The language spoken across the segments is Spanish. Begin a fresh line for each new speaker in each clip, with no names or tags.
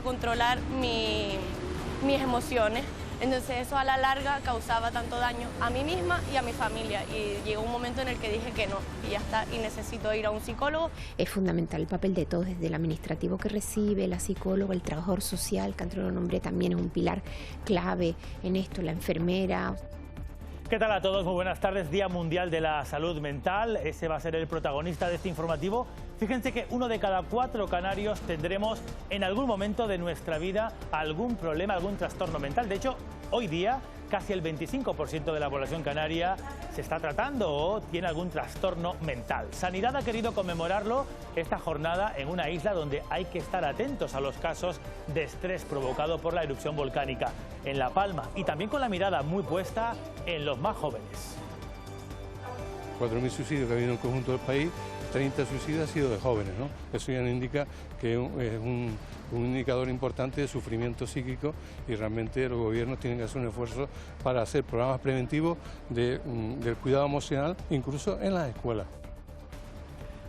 controlar mis emociones. Entonces eso a la larga causaba tanto daño a mí misma y a mi familia, y llegó un momento en el que dije que no, y ya está, y necesito ir a un psicólogo.
Es fundamental el papel de todos, desde el administrativo que recibe, la psicóloga, el trabajador social, que antes lo nombré, también es un pilar clave en esto, la enfermera.
¿Qué tal a todos? Muy buenas tardes. Día Mundial de la Salud Mental. Ese va a ser el protagonista de este informativo. Fíjense que 1 de cada 4 canarios tendremos en algún momento de nuestra vida algún problema, algún trastorno mental. De hecho, hoy día casi el 25% de la población canaria se está tratando o tiene algún trastorno mental. Sanidad ha querido conmemorarlo esta jornada en una isla donde hay que estar atentos a los casos de estrés provocado por la erupción volcánica, en La Palma, y también con la mirada muy puesta en los más jóvenes.
4.000 suicidios que ha habido en el conjunto del país, 30 suicidios han sido de jóvenes, ¿no? Eso ya nos indica que es un indicador importante de sufrimiento psíquico, y realmente los gobiernos tienen que hacer un esfuerzo para hacer programas preventivos del cuidado emocional, incluso en las escuelas.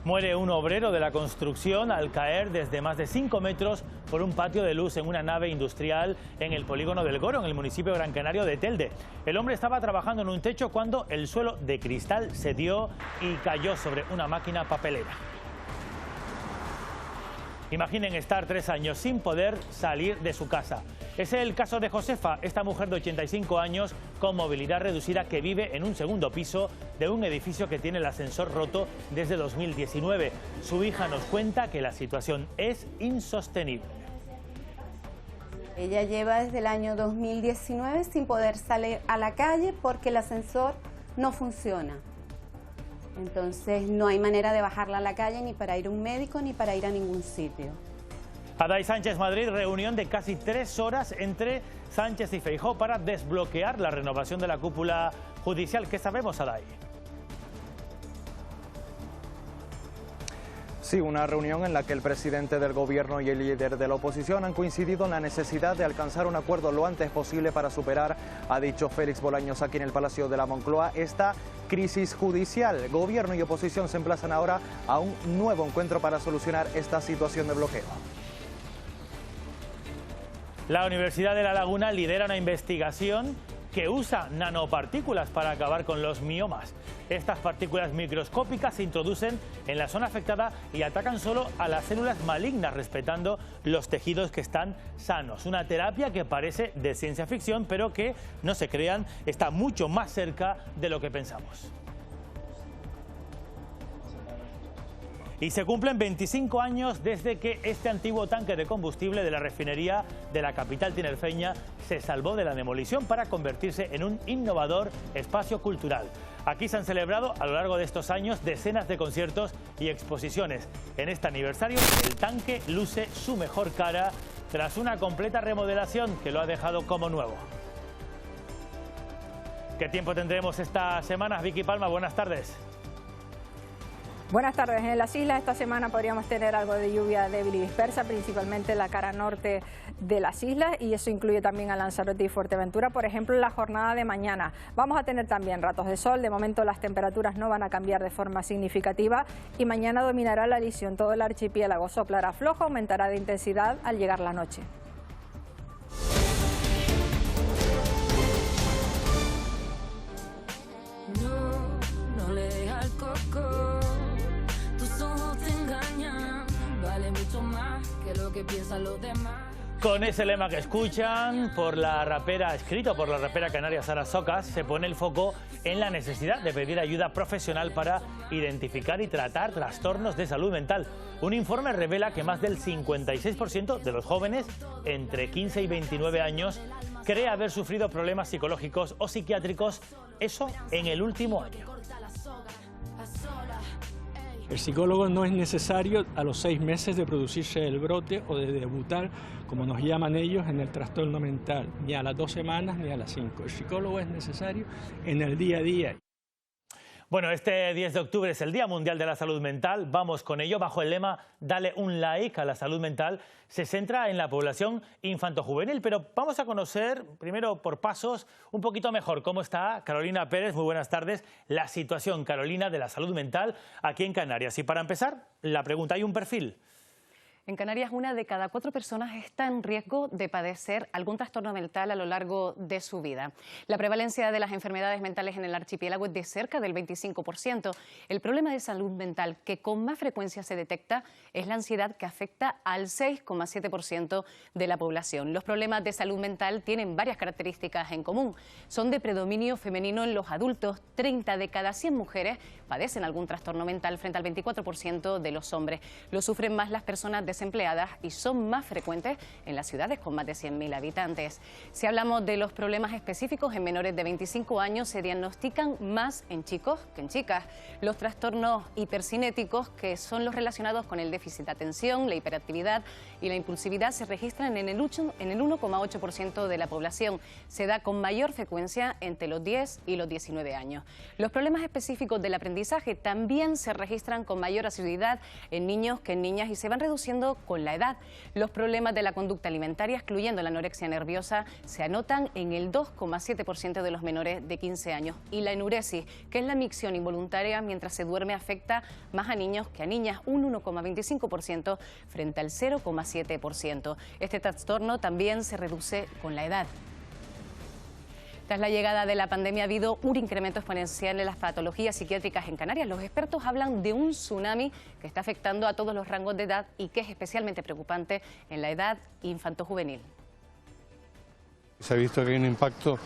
Muere un obrero de la construcción al caer desde más de 5 metros por un patio de luz en una nave industrial en el polígono del Goro, en el municipio gran canario de Telde. El hombre estaba trabajando en un techo cuando el suelo de cristal cedió y cayó sobre una máquina papelera. Imaginen estar 3 años sin poder salir de su casa. Es el caso de Josefa, esta mujer de 85 años con movilidad reducida que vive en un segundo piso de un edificio que tiene el ascensor roto desde 2019. Su hija nos cuenta que la situación es insostenible.
Ella lleva desde el año 2019 sin poder salir a la calle porque el ascensor no funciona. Entonces no hay manera de bajarla a la calle ni para ir a un médico ni para ir a ningún sitio.
Aday Sánchez Madrid, reunión de casi 3 horas entre Sánchez y Feijóo para desbloquear la renovación de la cúpula judicial. ¿Qué sabemos, Aday?
Sí, una reunión en la que el presidente del gobierno y el líder de la oposición han coincidido en la necesidad de alcanzar un acuerdo lo antes posible para superar, ha dicho Félix Bolaños aquí en el Palacio de la Moncloa, esta crisis judicial. Gobierno y oposición se emplazan ahora a un nuevo encuentro para solucionar esta situación de bloqueo.
La Universidad de La Laguna lidera una investigación que usa nanopartículas para acabar con los miomas. Estas partículas microscópicas se introducen en la zona afectada y atacan solo a las células malignas, respetando los tejidos que están sanos. Una terapia que parece de ciencia ficción, pero que, no se crean, está mucho más cerca de lo que pensamos. Y se cumplen 25 años desde que este antiguo tanque de combustible de la refinería de la capital tinerfeña se salvó de la demolición para convertirse en un innovador espacio cultural. Aquí se han celebrado a lo largo de estos años decenas de conciertos y exposiciones. En este aniversario, el tanque luce su mejor cara tras una completa remodelación que lo ha dejado como nuevo. ¿Qué tiempo tendremos esta semana? Vicky Palma, buenas tardes.
Buenas tardes. En las islas esta semana podríamos tener algo de lluvia débil y dispersa, principalmente en la cara norte de las islas, y eso incluye también a Lanzarote y Fuerteventura. Por ejemplo, en la jornada de mañana vamos a tener también ratos de sol. De momento las temperaturas no van a cambiar de forma significativa y mañana dominará la alisión. Todo el archipiélago soplará flojo, aumentará de intensidad al llegar la noche.
No le deja el coco. Mucho más que lo que piensan los demás.
Con ese lema que escuchan, escrito por la rapera canaria Sara Socas, se pone el foco en la necesidad de pedir ayuda profesional para identificar y tratar trastornos de salud mental. Un informe revela que más del 56% de los jóvenes entre 15 y 29 años cree haber sufrido problemas psicológicos o psiquiátricos, eso en el último año.
El psicólogo no es necesario a los 6 meses de producirse el brote o de debutar, como nos llaman ellos, en el trastorno mental, ni a las 2 semanas ni a las 5. El psicólogo es necesario en el día a día.
Bueno, este 10 de octubre es el Día Mundial de la Salud Mental. Vamos con ello bajo el lema Dale un like a la salud mental. Se centra en la población infantojuvenil, pero vamos a conocer, primero por pasos, un poquito mejor cómo está Carolina Pérez. Muy buenas tardes. La situación, Carolina, de la salud mental aquí en Canarias. Y para empezar, la pregunta, ¿hay un perfil?
En Canarias, 1 de cada 4 personas está en riesgo de padecer algún trastorno mental a lo largo de su vida. La prevalencia de las enfermedades mentales en el archipiélago es de cerca del 25%. El problema de salud mental que con más frecuencia se detecta es la ansiedad, que afecta al 6,7% de la población. Los problemas de salud mental tienen varias características en común. Son de predominio femenino en los adultos. 30 de cada 100 mujeres padecen algún trastorno mental frente al 24% de los hombres. Lo sufren más las personas desempleadas y son más frecuentes en las ciudades con más de 100.000 habitantes. Si hablamos de los problemas específicos en menores de 25 años, se diagnostican más en chicos que en chicas. Los trastornos hipercinéticos, que son los relacionados con el déficit de atención, la hiperactividad y la impulsividad, se registran en el 1,8% de la población. Se da con mayor frecuencia entre los 10 y los 19 años. Los problemas específicos del aprendizaje también se registran con mayor asiduidad en niños que en niñas y se van reduciendo con la edad. Los problemas de la conducta alimentaria, excluyendo la anorexia nerviosa, se anotan en el 2,7% de los menores de 15 años. Y la enuresis, que es la micción involuntaria mientras se duerme, afecta más a niños que a niñas, un 1,25% frente al 0,7%. Este trastorno también se reduce con la edad. Tras la llegada de la pandemia ha habido un incremento exponencial en las patologías psiquiátricas en Canarias. Los expertos hablan de un tsunami que está afectando a todos los rangos de edad y que es especialmente preocupante en la edad infanto-juvenil.
Se ha visto que hay un impacto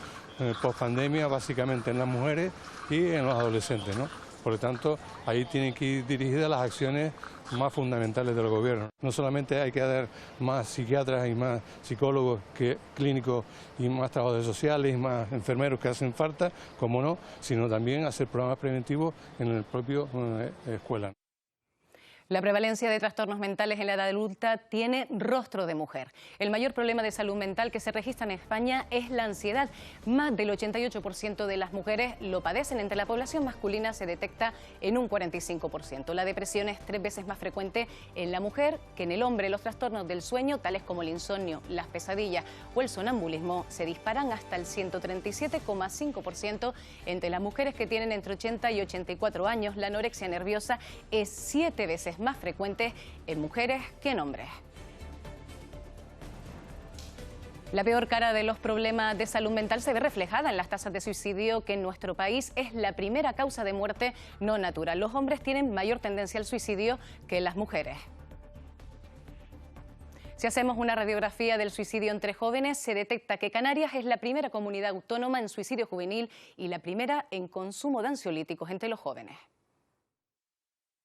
post-pandemia básicamente en las mujeres y en los adolescentes, ¿no? Por lo tanto, ahí tienen que ir dirigidas las acciones más fundamentales del gobierno. No solamente hay que dar más psiquiatras y más psicólogos que clínicos y más trabajadores sociales y más enfermeros que hacen falta, como no, sino también hacer programas preventivos en el propio escuela.
La prevalencia de trastornos mentales en la edad adulta tiene rostro de mujer. El mayor problema de salud mental que se registra en España es la ansiedad. Más del 88% de las mujeres lo padecen. Entre la población masculina se detecta en un 45%. La depresión es 3 veces más frecuente en la mujer que en el hombre. Los trastornos del sueño, tales como el insomnio, las pesadillas o el sonambulismo, se disparan hasta el 137,5% entre las mujeres que tienen entre 80 y 84 años. La anorexia nerviosa es 7 veces más frecuentes en mujeres que en hombres. La peor cara de los problemas de salud mental se ve reflejada en las tasas de suicidio, que en nuestro país es la primera causa de muerte no natural. Los hombres tienen mayor tendencia al suicidio que las mujeres. Si hacemos una radiografía del suicidio entre jóvenes, se detecta que Canarias es la primera comunidad autónoma en suicidio juvenil y la primera en consumo de ansiolíticos entre los jóvenes.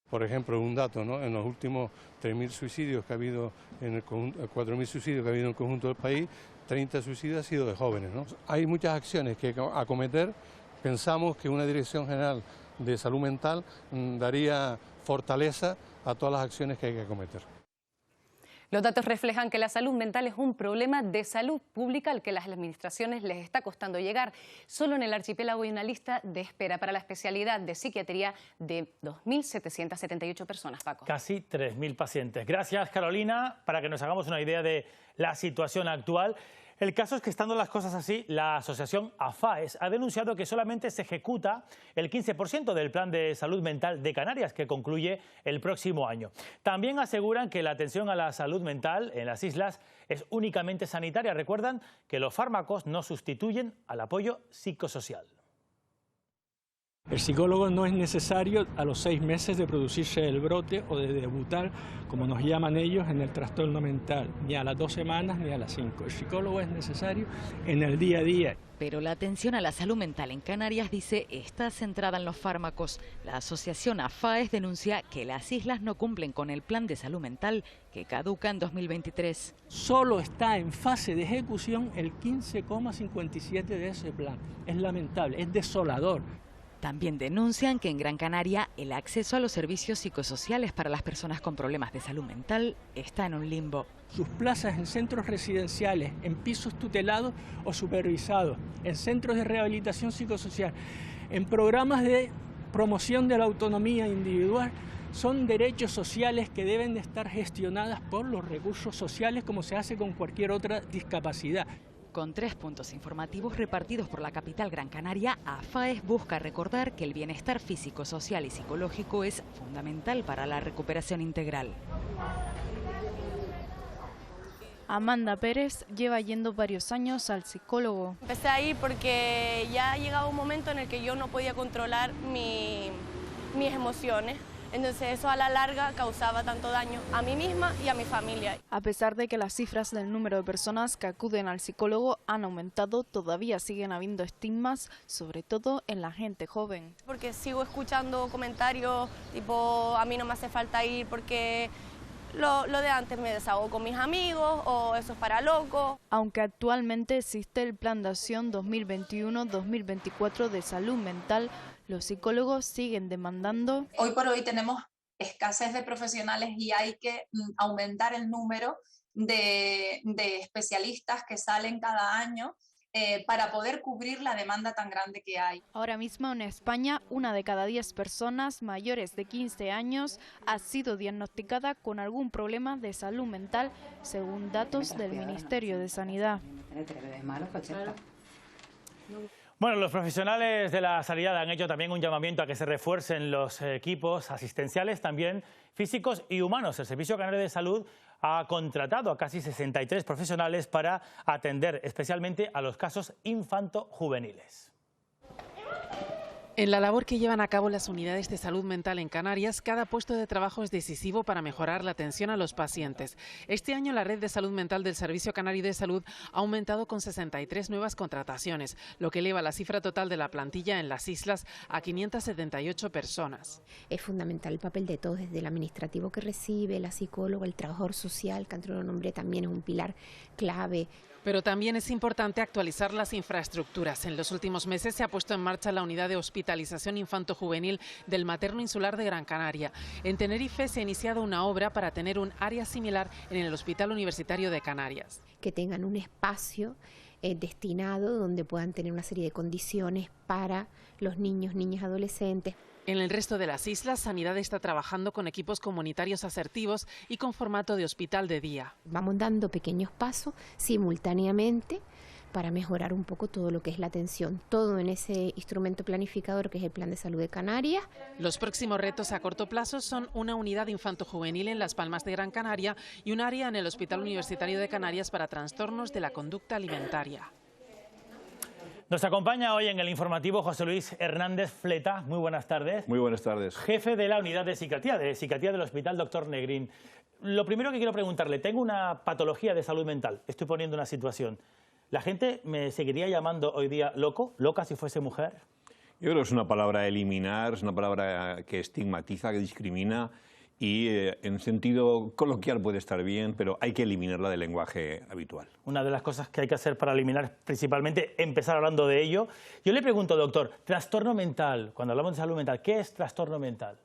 Por ejemplo, un dato, ¿no? En los últimos 3.000 suicidios que ha habido en el conjunto, 4.000 suicidios que ha habido en el conjunto del país, 30 suicidios han sido de jóvenes, ¿no? Hay muchas acciones que acometer. Pensamos que una Dirección General de Salud Mental daría fortaleza a todas las acciones que hay que acometer.
Los datos reflejan que la salud mental es un problema de salud pública al que las administraciones les está costando llegar. Solo en el archipiélago hay una lista de espera para la especialidad de psiquiatría de 2.778 personas, Paco.
Casi 3.000 pacientes. Gracias, Carolina. Para que nos hagamos una idea de la situación actual, el caso es que, estando las cosas así, la asociación AFAES ha denunciado que solamente se ejecuta el 15% del Plan de Salud Mental de Canarias, que concluye el próximo año. También aseguran que la atención a la salud mental en las islas es únicamente sanitaria. Recuerdan que los fármacos no sustituyen al apoyo psicosocial.
El psicólogo no es necesario a los 6 meses de producirse el brote o de debutar, como nos llaman ellos, en el trastorno mental, ni a las 2 semanas ni a las 5. El psicólogo es necesario en el día a día.
Pero la atención a la salud mental en Canarias, dice, está centrada en los fármacos. La asociación AFAES denuncia que las islas no cumplen con el plan de salud mental que caduca en 2023.
Solo está en fase de ejecución el 15,57% de ese plan. Es lamentable, es desolador.
También denuncian que en Gran Canaria el acceso a los servicios psicosociales para las personas con problemas de salud mental está en un limbo.
Sus plazas en centros residenciales, en pisos tutelados o supervisados, en centros de rehabilitación psicosocial, en programas de promoción de la autonomía individual, son derechos sociales que deben de estar gestionadas por los recursos sociales, como se hace con cualquier otra discapacidad.
Con 3 puntos informativos repartidos por la capital Gran Canaria, AFAES busca recordar que el bienestar físico, social y psicológico es fundamental para la recuperación integral.
Amanda Pérez lleva yendo varios años al psicólogo.
Empecé a ir porque ya llegaba un momento en el que yo no podía controlar mis emociones. Entonces eso a la larga causaba tanto daño a mí misma y a mi familia.
A pesar de que las cifras del número de personas que acuden al psicólogo han aumentado, todavía siguen habiendo estigmas, sobre todo en la gente joven.
Porque sigo escuchando comentarios tipo, a mí no me hace falta ir porque lo de antes me desahogo con mis amigos o eso es para locos.
Aunque actualmente existe el Plan de Acción 2021-2024 de salud mental, los psicólogos siguen demandando.
Hoy por hoy tenemos escasez de profesionales y hay que aumentar el número de especialistas que salen cada año para poder cubrir la demanda tan grande que hay.
Ahora mismo en España, 1 de cada 10 personas mayores de 15 años ha sido diagnosticada con algún problema de salud mental, según datos del Ministerio de Sanidad.
Bueno, los profesionales de la sanidad han hecho también un llamamiento a que se refuercen los equipos asistenciales, también físicos y humanos. El Servicio Canario de Salud ha contratado a casi 63 profesionales para atender especialmente a los casos infanto-juveniles.
En la labor que llevan a cabo las unidades de salud mental en Canarias, cada puesto de trabajo es decisivo para mejorar la atención a los pacientes. Este año la red de salud mental del Servicio Canario de Salud ha aumentado con 63 nuevas contrataciones, lo que eleva la cifra total de la plantilla en las islas a 578 personas.
Es fundamental el papel de todos, desde el administrativo que recibe, la psicóloga, el trabajador social, que entre los nombres también es un pilar clave.
Pero también es importante actualizar las infraestructuras. En los últimos meses se ha puesto en marcha la unidad de hospitalización infanto-juvenil del Materno Insular de Gran Canaria. En Tenerife se ha iniciado una obra para tener un área similar en el Hospital Universitario de Canarias.
Que tengan un espacio destinado donde puedan tener una serie de condiciones para los niños, niñas, adolescentes.
En el resto de las islas, Sanidad está trabajando con equipos comunitarios asertivos y con formato de hospital de día.
Vamos dando pequeños pasos simultáneamente para mejorar un poco todo lo que es la atención, todo en ese instrumento planificador que es el Plan de Salud de Canarias.
Los próximos retos a corto plazo son una unidad infanto-juvenil en Las Palmas de Gran Canaria y un área en el Hospital Universitario de Canarias para trastornos de la conducta alimentaria.
Nos acompaña hoy en el informativo José Luis Hernández Fleta. Muy buenas tardes.
Muy buenas tardes.
Jefe de la unidad de psiquiatría del Hospital Dr. Negrín. Lo primero que quiero preguntarle, tengo una patología de salud mental, estoy poniendo una situación. ¿La gente me seguiría llamando hoy día loco, loca si fuese mujer?
Yo creo que es una palabra a eliminar, es una palabra que estigmatiza, que discrimina y en sentido coloquial puede estar bien, pero hay que eliminarla del lenguaje habitual.
Una de las cosas que hay que hacer para eliminar es principalmente empezar hablando de ello. Yo le pregunto, doctor, trastorno mental, cuando hablamos de salud mental, ¿qué es trastorno mental?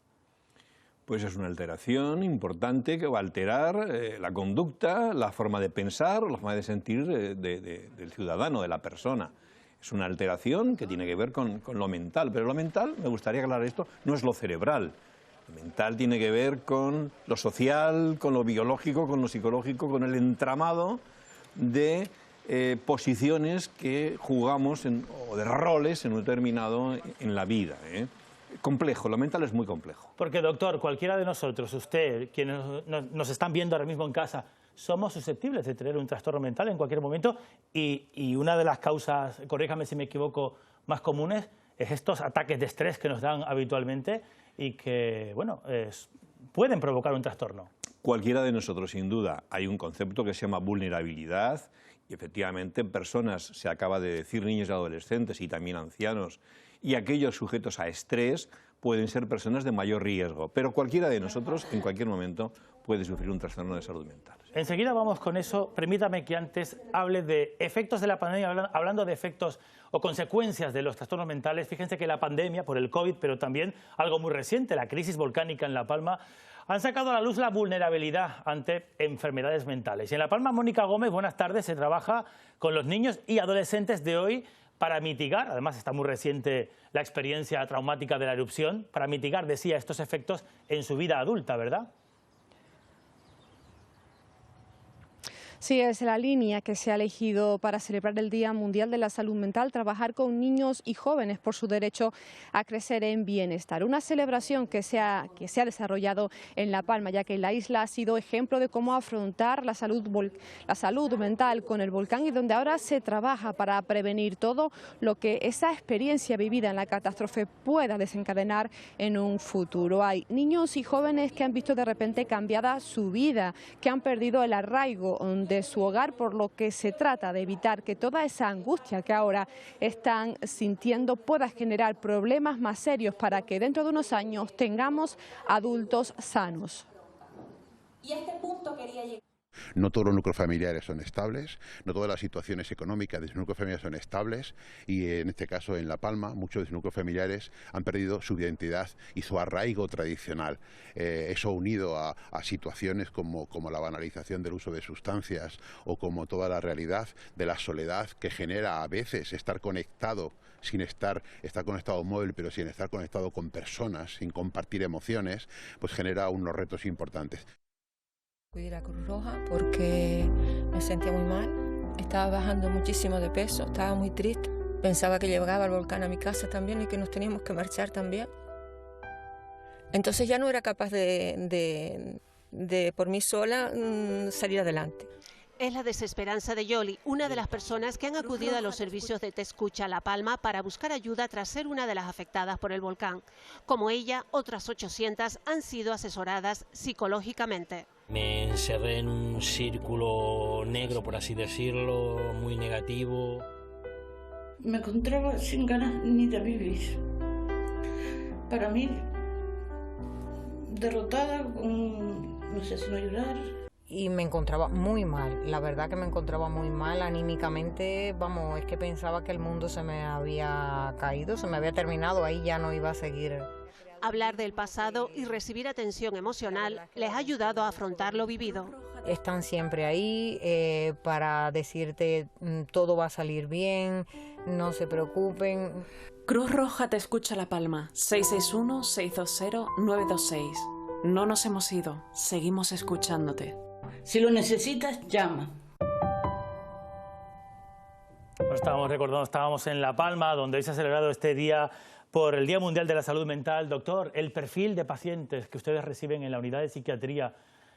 Pues es una alteración importante que va a alterar la conducta, la forma de pensar, la forma de sentir del ciudadano, de la persona. Es una alteración que tiene que ver con lo mental, pero lo mental, me gustaría aclarar esto, no es lo cerebral. Lo mental tiene que ver con lo social, con lo biológico, con lo psicológico, con el entramado de posiciones que jugamos o de roles en un determinado en la vida. Complejo, lo mental es muy complejo.
Porque, doctor, cualquiera de nosotros, usted, quienes nos están viendo ahora mismo en casa, somos susceptibles de tener un trastorno mental en cualquier momento y una de las causas, corríjame si me equivoco, más comunes es estos ataques de estrés que nos dan habitualmente y que, bueno, pueden provocar un trastorno.
Cualquiera de nosotros, sin duda. Hay un concepto que se llama vulnerabilidad y efectivamente personas, se acaba de decir, niños y adolescentes y también ancianos, y aquellos sujetos a estrés pueden ser personas de mayor riesgo, pero cualquiera de nosotros en cualquier momento puede sufrir un trastorno de salud mental.
Enseguida vamos con eso. Permítame que antes hable de efectos de la pandemia, hablando de efectos o consecuencias de los trastornos mentales. Fíjense que la pandemia por el COVID, pero también algo muy reciente, la crisis volcánica en La Palma, han sacado a la luz la vulnerabilidad ante enfermedades mentales. Y en La Palma, Mónica Gómez, buenas tardes, se trabaja con los niños y adolescentes de hoy para mitigar, además está muy reciente la experiencia traumática de la erupción, para mitigar, decía, estos efectos en su vida adulta, ¿verdad?
Sí, es la línea que se ha elegido para celebrar el Día Mundial de la Salud Mental, trabajar con niños y jóvenes por su derecho a crecer en bienestar. Una celebración que se ha desarrollado en La Palma, ya que la isla ha sido ejemplo de cómo afrontar la salud mental con el volcán y donde ahora se trabaja para prevenir todo lo que esa experiencia vivida en la catástrofe pueda desencadenar en un futuro. Hay niños y jóvenes que han visto de repente cambiada su vida, que han perdido el arraigo de su hogar, por lo que se trata de evitar que toda esa angustia que ahora están sintiendo pueda generar problemas más serios para que dentro de unos años tengamos adultos sanos.
Y a este punto quería llegar.
No todos los núcleos familiares son estables, no todas las situaciones económicas de sus núcleos familiares son estables y en este caso en La Palma muchos de sus núcleos familiares han perdido su identidad y su arraigo tradicional. Eso unido a situaciones como la banalización del uso de sustancias o como toda la realidad de la soledad que genera a veces estar conectado sin estar conectado móvil, pero sin estar conectado con personas, sin compartir emociones, pues genera unos retos importantes.
Acudí a la Cruz Roja porque me sentía muy mal, estaba bajando muchísimo de peso, estaba muy triste, pensaba que llegaba el volcán a mi casa también y que nos teníamos que marchar también. Entonces ya no era capaz de por mí sola salir adelante.
Es la desesperanza de Yoli, una de las personas que han acudido a los servicios de Te Escucha La Palma para buscar ayuda tras ser una de las afectadas por el volcán. Como ella, otras 800 han sido asesoradas psicológicamente.
Me encerré en un círculo negro, por así decirlo, muy negativo.
Me encontraba sin ganas ni de vivir. Para mí, derrotada, no sé si no llorar.
Y me encontraba muy mal, la verdad que me encontraba muy mal anímicamente, vamos, es que pensaba que el mundo se me había caído, se me había terminado, ahí ya no iba a seguir.
Hablar del pasado y recibir atención emocional les ha ayudado a afrontar lo vivido.
Están siempre ahí para decirte todo va a salir bien, no se preocupen.
Cruz Roja Te Escucha La Palma, 661-620-926. No nos hemos ido, seguimos escuchándote.
Si lo necesitas, llama.
Estábamos en La Palma, donde hoy se ha celebrado este día por el Día Mundial de la Salud Mental. Doctor, el perfil de pacientes que ustedes reciben en la unidad de psiquiatría,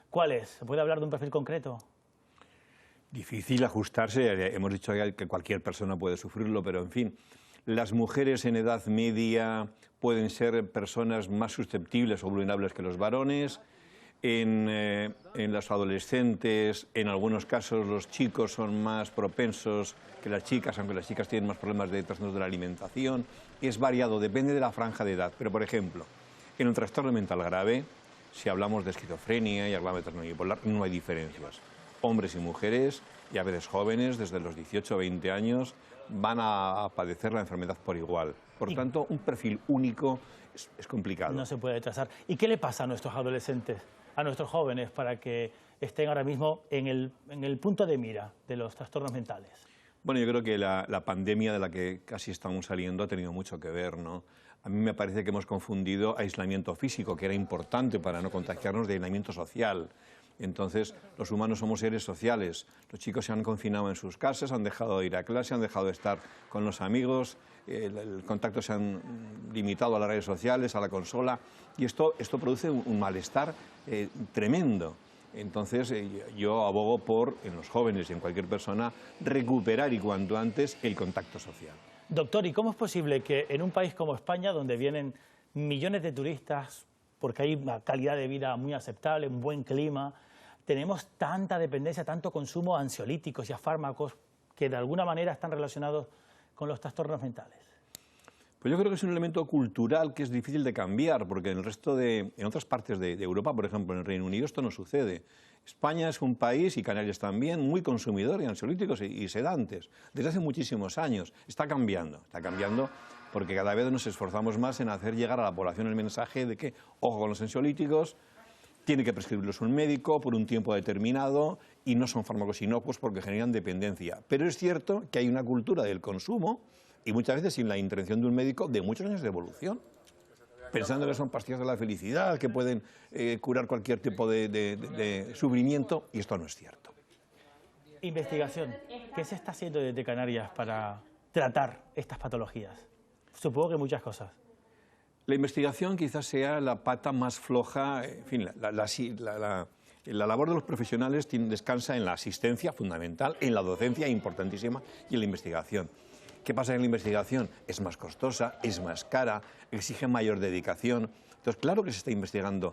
¿cuál es? ¿Se puede hablar de un perfil concreto?
Difícil ajustarse, hemos dicho que cualquier persona puede sufrirlo, pero en fin, las mujeres en edad media pueden ser personas más susceptibles o vulnerables que los varones. En los adolescentes, en algunos casos, los chicos son más propensos que las chicas, aunque las chicas tienen más problemas de trastornos de la alimentación. Es variado, depende de la franja de edad. Pero, por ejemplo, en un trastorno mental grave, si hablamos de esquizofrenia y hablamos de trastorno bipolar, no hay diferencias. Hombres y mujeres, y a veces jóvenes, desde los 18 o 20 años, van a padecer la enfermedad por igual. Por tanto, un perfil único es complicado.
No se puede trazar. ¿Y qué le pasa a nuestros adolescentes, a nuestros jóvenes, para que estén ahora mismo en el punto de mira de los trastornos mentales?
Bueno, yo creo que la pandemia de la que casi estamos saliendo ha tenido mucho que ver, ¿no? A mí me parece que hemos confundido aislamiento físico, que era importante para no contagiarnos, de aislamiento social. Entonces, los humanos somos seres sociales. Los chicos se han confinado en sus casas, han dejado de ir a clase, han dejado de estar con los amigos, el contacto se han limitado a las redes sociales, a la consola, y esto produce un malestar tremendo. Entonces, yo abogo por, en los jóvenes y en cualquier persona, recuperar y cuanto antes el contacto social.
Doctor, ¿y cómo es posible que en un país como España, donde vienen millones de turistas, porque hay una calidad de vida muy aceptable, un buen clima, tenemos tanta dependencia, tanto consumo a ansiolíticos y a fármacos que de alguna manera están relacionados con los trastornos mentales?
Pues yo creo que es un elemento cultural que es difícil de cambiar, porque en otras partes de Europa, por ejemplo en el Reino Unido, esto no sucede. España es un país, y Canarias también, muy consumidor de ansiolíticos y sedantes, desde hace muchísimos años. Está cambiando porque cada vez nos esforzamos más en hacer llegar a la población el mensaje de que, ojo con los ansiolíticos, tiene que prescribirlos un médico por un tiempo determinado y no son fármacos inocuos porque generan dependencia. Pero es cierto que hay una cultura del consumo, y muchas veces sin la intervención de un médico, de muchos años de evolución, pensando que son pastillas de la felicidad, que pueden curar cualquier tipo de sufrimiento, y esto no es cierto.
Investigación. ¿Qué se está haciendo desde Canarias para tratar estas patologías? Supongo que muchas cosas.
La investigación quizás sea la pata más floja, en fin, la labor de los profesionales descansa en la asistencia fundamental, en la docencia importantísima y en la investigación. ¿Qué pasa en la investigación? Es más costosa, es más cara, exige mayor dedicación. Entonces, claro que se está investigando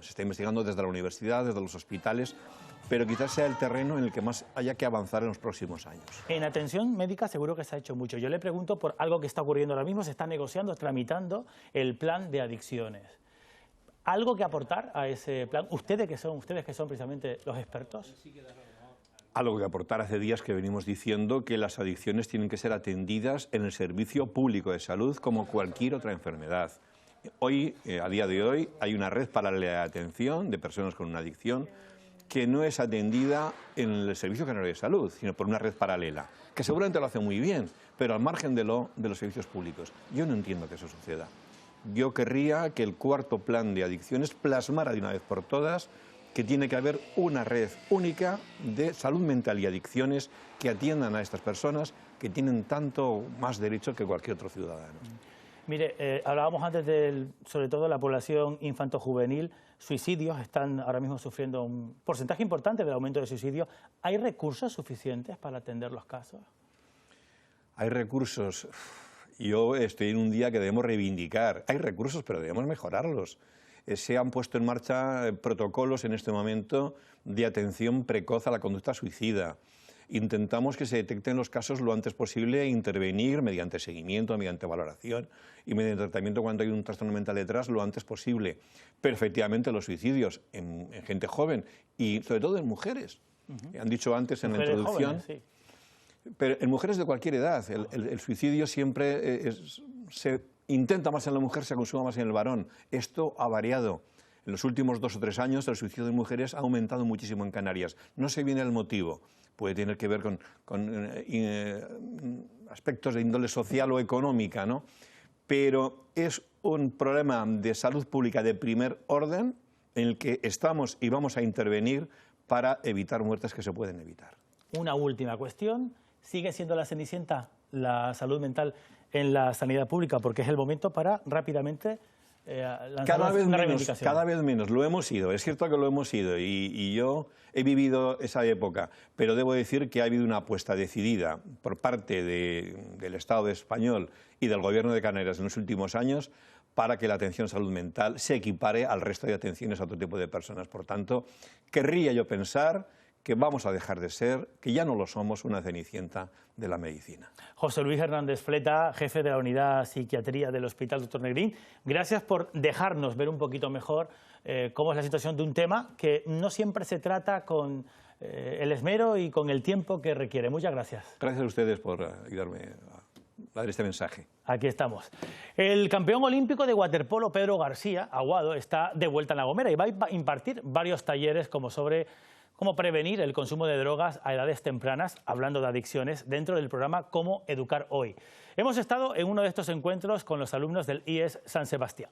desde la universidad, desde los hospitales, pero quizás sea el terreno en el que más haya que avanzar en los próximos años.
En atención médica seguro que se ha hecho mucho. Yo le pregunto por algo que está ocurriendo ahora mismo, se está negociando, tramitando el plan de adicciones. ¿Algo que aportar a ese plan? Ustedes que son precisamente los expertos.
Algo que aportar. Hace días que venimos diciendo que las adicciones tienen que ser atendidas en el servicio público de salud como cualquier otra enfermedad. Hoy, a día de hoy, hay una red paralela de atención de personas con una adicción que no es atendida en el Servicio Canario de Salud, sino por una red paralela, que seguramente lo hace muy bien, pero al margen de los servicios públicos. Yo no entiendo que eso suceda. Yo querría que el cuarto plan de adicciones plasmara de una vez por todas que tiene que haber una red única de salud mental y adicciones que atiendan a estas personas que tienen tanto más derecho que cualquier otro ciudadano.
Mire, hablábamos antes sobre todo de la población infanto-juvenil, suicidios, están ahora mismo sufriendo un porcentaje importante del aumento de suicidios. ¿Hay recursos suficientes para atender los casos?
Hay recursos. Yo estoy en un día que debemos reivindicar. Hay recursos, pero debemos mejorarlos. Se han puesto en marcha protocolos en este momento de atención precoz a la conducta suicida. Intentamos que se detecten los casos lo antes posible e intervenir mediante seguimiento, mediante valoración y mediante tratamiento cuando hay un trastorno mental detrás lo antes posible. Pero efectivamente los suicidios en gente joven y sobre todo en mujeres. Han dicho antes en la introducción. Jóvenes, sí. Pero en mujeres de cualquier edad. El suicidio siempre se intenta más en la mujer, se consuma más en el varón. Esto ha variado. En los últimos 2 o 3 años el suicidio de mujeres ha aumentado muchísimo en Canarias. No sé bien el motivo. Puede tener que ver con aspectos de índole social o económica, ¿no? Pero es un problema de salud pública de primer orden en el que estamos y vamos a intervenir para evitar muertes que se pueden evitar.
Una última cuestión. ¿Sigue siendo la cenicienta la salud mental en la sanidad pública? Porque es el momento para rápidamente lanzar una reivindicación.
Cada vez menos, lo hemos ido, es cierto que lo hemos ido y yo he vivido esa época, pero debo decir que ha habido una apuesta decidida por parte del Estado español y del Gobierno de Canarias en los últimos años para que la atención salud mental se equipare al resto de atenciones a otro tipo de personas. Por tanto, querría yo pensar que vamos a dejar de ser, que ya no lo somos, una cenicienta de la medicina.
José Luis Hernández Fleta, jefe de la Unidad Psiquiatría del Hospital Dr. Negrín, gracias por dejarnos ver un poquito mejor cómo es la situación de un tema que no siempre se trata con el esmero y con el tiempo que requiere. Muchas gracias.
Gracias a ustedes por ayudarme a dar este mensaje.
Aquí estamos. El campeón olímpico de waterpolo, Pedro García Aguado, está de vuelta en La Gomera y va a impartir varios talleres sobre cómo prevenir el consumo de drogas a edades tempranas, hablando de adicciones, dentro del programa Cómo Educar Hoy. Hemos estado en uno de estos encuentros con los alumnos del IES San Sebastián.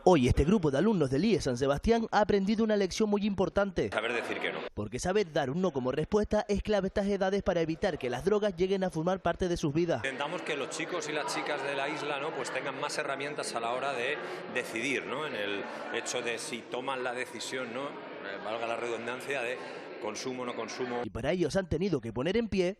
Hoy este grupo de alumnos del IES San Sebastián ha aprendido una lección muy importante.
Saber decir que no.
Porque saber dar un no como respuesta es clave a estas edades para evitar que las drogas lleguen a formar parte de sus vidas.
Intentamos que los chicos y las chicas de la isla, ¿no?, pues tengan más herramientas a la hora de decidir, ¿no?, en el hecho de si toman la decisión, ¿no?, valga la redundancia, de consumo o no consumo.
Y para ellos han tenido que poner en pie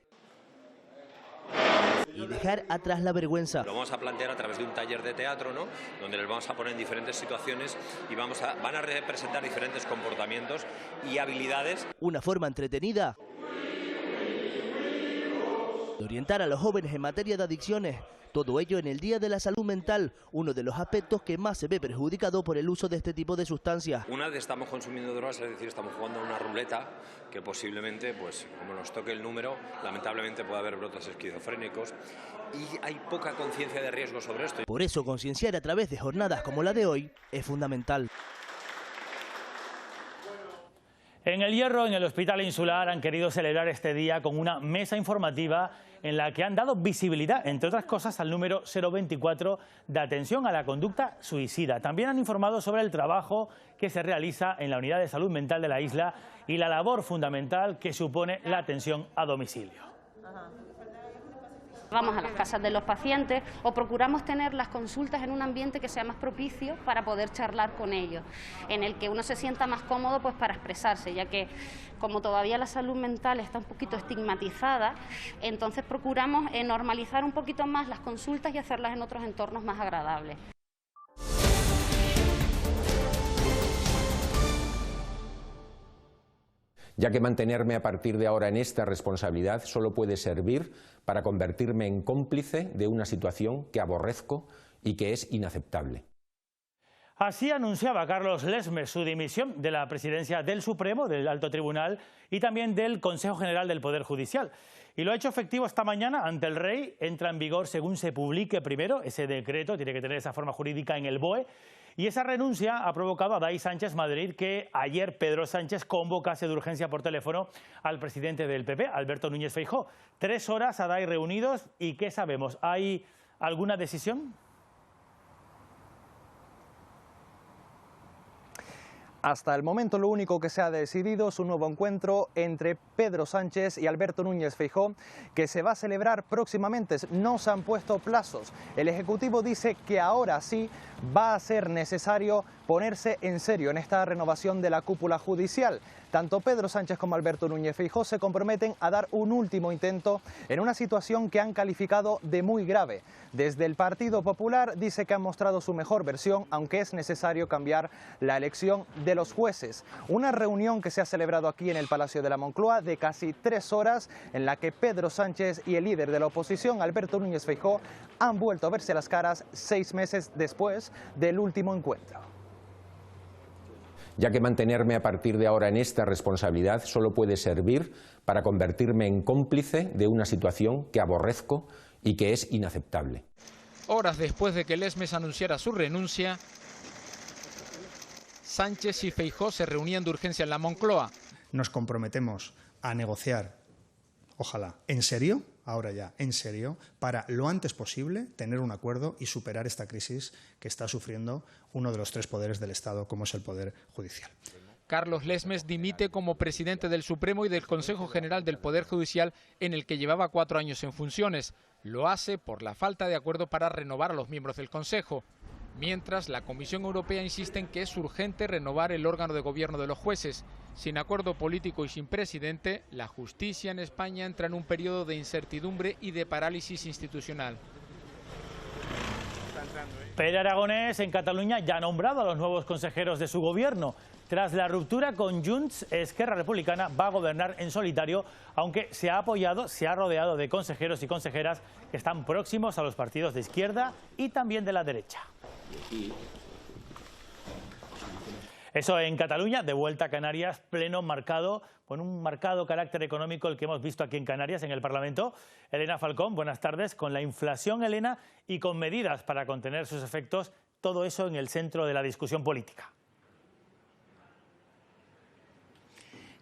y dejar atrás la vergüenza.
Lo vamos a plantear a través de un taller de teatro, ¿no?, donde les vamos a poner en diferentes situaciones y van a representar diferentes comportamientos y habilidades.
Una forma entretenida de orientar a los jóvenes en materia de adicciones. Todo ello en el Día de la Salud Mental, uno de los aspectos que más se ve perjudicado por el uso de este tipo de sustancias.
Una vez estamos consumiendo drogas, es decir, estamos jugando a una ruleta que posiblemente, pues como nos toque el número, lamentablemente puede haber brotes esquizofrénicos y hay poca conciencia de riesgo sobre esto.
Por eso concienciar a través de jornadas como la de hoy es fundamental.
En El Hierro, en el Hospital Insular, han querido celebrar este día con una mesa informativa en la que han dado visibilidad, entre otras cosas, al número 024 de atención a la conducta suicida. También han informado sobre el trabajo que se realiza en la Unidad de Salud Mental de la isla y la labor fundamental que supone la atención a domicilio.
Vamos a las casas de los pacientes o procuramos tener las consultas en un ambiente que sea más propicio para poder charlar con ellos, en el que uno se sienta más cómodo pues para expresarse, ya que como todavía la salud mental está un poquito estigmatizada, entonces procuramos normalizar un poquito más las consultas y hacerlas en otros entornos más agradables.
Ya que mantenerme a partir de ahora en esta responsabilidad solo puede servir para convertirme en cómplice de una situación que aborrezco y que es inaceptable.
Así anunciaba Carlos Lesmes su dimisión de la presidencia del Supremo, del Alto Tribunal y también del Consejo General del Poder Judicial. Y lo ha hecho efectivo esta mañana ante el Rey. Entra en vigor según se publique primero ese decreto, tiene que tener esa forma jurídica en el BOE. Y esa renuncia ha provocado a Day Sánchez Madrid que ayer Pedro Sánchez convocase de urgencia por teléfono al presidente del PP, Alberto Núñez Feijóo. 3 horas a Day reunidos y ¿qué sabemos? ¿Hay alguna decisión?
Hasta el momento lo único que se ha decidido es un nuevo encuentro entre Pedro Sánchez y Alberto Núñez Feijóo que se va a celebrar próximamente. No se han puesto plazos. El Ejecutivo dice que ahora sí va a ser necesario ponerse en serio en esta renovación de la cúpula judicial. Tanto Pedro Sánchez como Alberto Núñez Feijóo se comprometen a dar un último intento en una situación que han calificado de muy grave. Desde el Partido Popular dice que han mostrado su mejor versión, aunque es necesario cambiar la elección de los jueces. Una reunión que se ha celebrado aquí en el Palacio de la Moncloa de casi 3 horas, en la que Pedro Sánchez y el líder de la oposición, Alberto Núñez Feijóo, han vuelto a verse las caras 6 meses después del último encuentro.
Ya que mantenerme a partir de ahora en esta responsabilidad solo puede servir para convertirme en cómplice de una situación que aborrezco y que es inaceptable.
Horas después de que Lesmes anunciara su renuncia, Sánchez y Feijóo se reunían de urgencia en la Moncloa.
Nos comprometemos a negociar, ojalá, en serio, ahora ya, en serio, para lo antes posible tener un acuerdo y superar esta crisis que está sufriendo uno de los 3 poderes del Estado, como es el Poder Judicial.
Carlos Lesmes dimite como presidente del Supremo y del Consejo General del Poder Judicial, en el que llevaba 4 años en funciones. Lo hace por la falta de acuerdo para renovar a los miembros del Consejo. Mientras, la Comisión Europea insiste en que es urgente renovar el órgano de gobierno de los jueces. Sin acuerdo político y sin presidente, la justicia en España entra en un periodo de incertidumbre y de parálisis institucional.
Pere Aragonés en Cataluña ya ha nombrado a los nuevos consejeros de su gobierno. Tras la ruptura con Junts, Esquerra Republicana va a gobernar en solitario, aunque se ha rodeado de consejeros y consejeras que están próximos a los partidos de izquierda y también de la derecha. Eso en Cataluña, de vuelta a Canarias, pleno marcado, con un marcado carácter económico el que hemos visto aquí en Canarias, en el Parlamento. Elena Falcón, buenas tardes. Con la inflación, Elena, y con medidas para contener sus efectos, todo eso en el centro de la discusión política.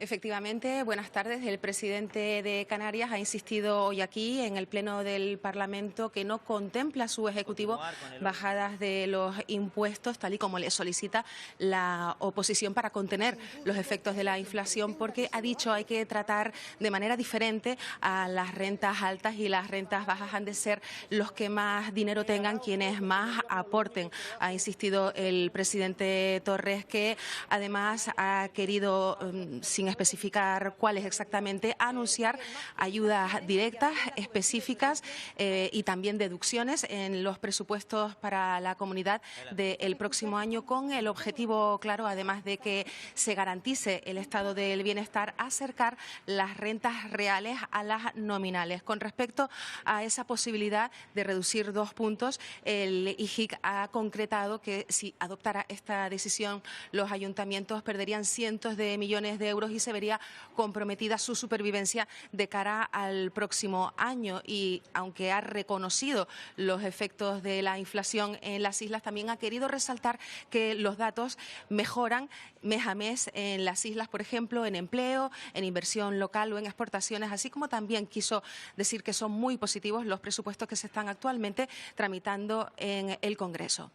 Efectivamente, buenas tardes. El presidente de Canarias ha insistido hoy aquí en el Pleno del Parlamento que no contempla su Ejecutivo bajadas de los impuestos, tal y como le solicita la oposición para contener los efectos de la inflación, porque ha dicho hay que tratar de manera diferente a las rentas altas y las rentas bajas han de ser los que más dinero tengan, quienes más aporten. Ha insistido el presidente Torres, que además ha querido, sin especificar cuáles exactamente, anunciar ayudas directas, específicas y también deducciones en los presupuestos para la comunidad del próximo año, con el objetivo claro, además de que se garantice el estado del bienestar, acercar las rentas reales a las nominales. Con respecto a esa posibilidad de reducir 2 puntos, el IGIC ha concretado que si adoptara esta decisión los ayuntamientos perderían cientos de millones de euros y se vería comprometida su supervivencia de cara al próximo año. Y aunque ha reconocido los efectos de la inflación en las islas, también ha querido resaltar que los datos mejoran mes a mes en las islas, por ejemplo, en empleo, en inversión local o en exportaciones, así como también quiso decir que son muy positivos los presupuestos que se están actualmente tramitando en el Congreso.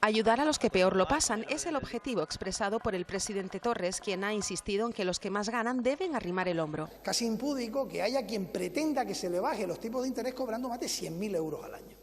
Ayudar a los que peor lo pasan es el objetivo expresado por el presidente Torres, quien ha insistido en que los que más ganan deben arrimar el hombro.
Casi impúdico que haya quien pretenda que se le baje los tipos de interés cobrando más de 100.000 euros al año.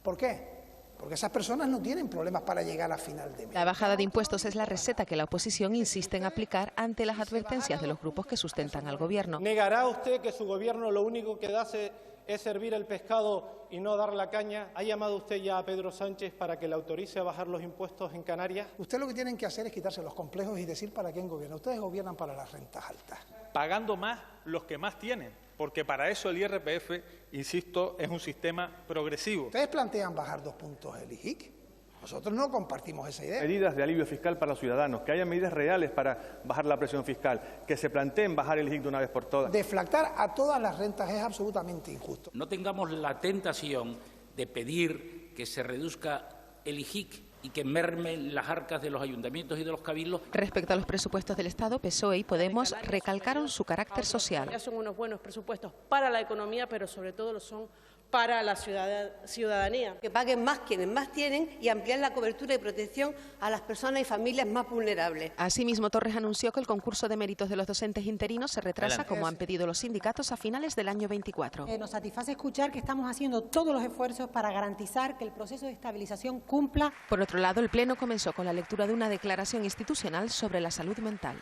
¿Por qué? Porque esas personas no tienen problemas para llegar a final de mes.
La bajada de impuestos es la receta que la oposición insiste en aplicar ante las advertencias de los grupos que sustentan al gobierno.
¿Negará usted que su gobierno lo único que hace es servir el pescado y no dar la caña? ¿Ha llamado usted ya a Pedro Sánchez para que le autorice a bajar los impuestos en Canarias?
Usted lo que tienen que hacer es quitarse los complejos y decir para quién gobierna. Ustedes gobiernan para las rentas altas.
Pagando más los que más tienen, porque para eso el IRPF, insisto, es un sistema progresivo.
Ustedes plantean bajar 2 puntos el IGIC. Nosotros no compartimos esa idea.
Medidas de alivio fiscal para los ciudadanos, que haya medidas reales para bajar la presión fiscal, que se planteen bajar el IGIC de una vez por todas.
Deflactar a todas las rentas es absolutamente injusto.
No tengamos la tentación de pedir que se reduzca el IGIC y que mermen las arcas de los ayuntamientos y de los cabildos.
Respecto a los presupuestos del Estado, PSOE y Podemos recalcaron su carácter social.
Ya son unos buenos presupuestos para la economía, pero sobre todo lo son para la ciudadanía.
Que paguen más quienes más tienen y ampliar la cobertura y protección a las personas y familias más vulnerables.
Asimismo, Torres anunció que el concurso de méritos de los docentes interinos se retrasa, como han pedido los sindicatos, a finales del año 24.
Nos satisface escuchar que estamos haciendo todos los esfuerzos para garantizar que el proceso de estabilización cumpla.
Por otro lado, el Pleno comenzó con la lectura de una declaración institucional sobre la salud mental.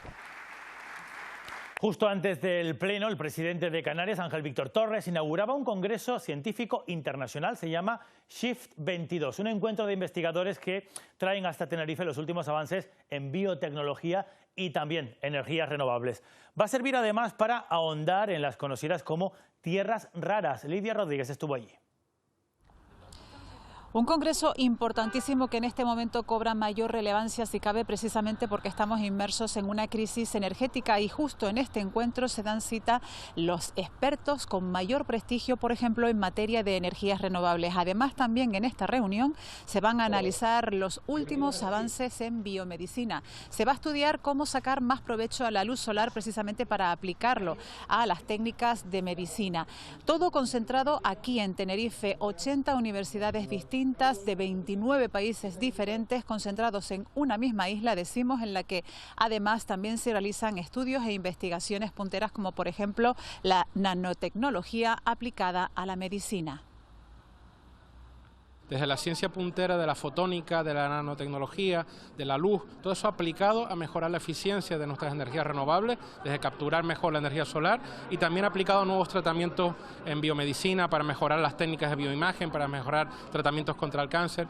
Justo antes del Pleno, el presidente de Canarias, Ángel Víctor Torres, inauguraba un congreso científico internacional, se llama Shift 22, un encuentro de investigadores que traen hasta Tenerife los últimos avances en biotecnología y también energías renovables. Va a servir además para ahondar en las conocidas como tierras raras. Lidia Rodríguez estuvo allí.
Un congreso importantísimo que en este momento cobra mayor relevancia, si cabe, precisamente porque estamos inmersos en una crisis energética y justo en este encuentro se dan cita los expertos con mayor prestigio, por ejemplo, en materia de energías renovables. Además, también en esta reunión se van a analizar los últimos avances en biomedicina. Se va a estudiar cómo sacar más provecho a la luz solar precisamente para aplicarlo a las técnicas de medicina. Todo concentrado aquí en Tenerife, 80 universidades distintas de 29 países diferentes concentrados en una misma isla, decimos, en la que además también se realizan estudios e investigaciones punteras como por ejemplo la nanotecnología aplicada a la medicina.
Desde la ciencia puntera de la fotónica, de la nanotecnología, de la luz, todo eso aplicado a mejorar la eficiencia de nuestras energías renovables, desde capturar mejor la energía solar y también aplicado a nuevos tratamientos en biomedicina para mejorar las técnicas de bioimagen, para mejorar tratamientos contra el cáncer.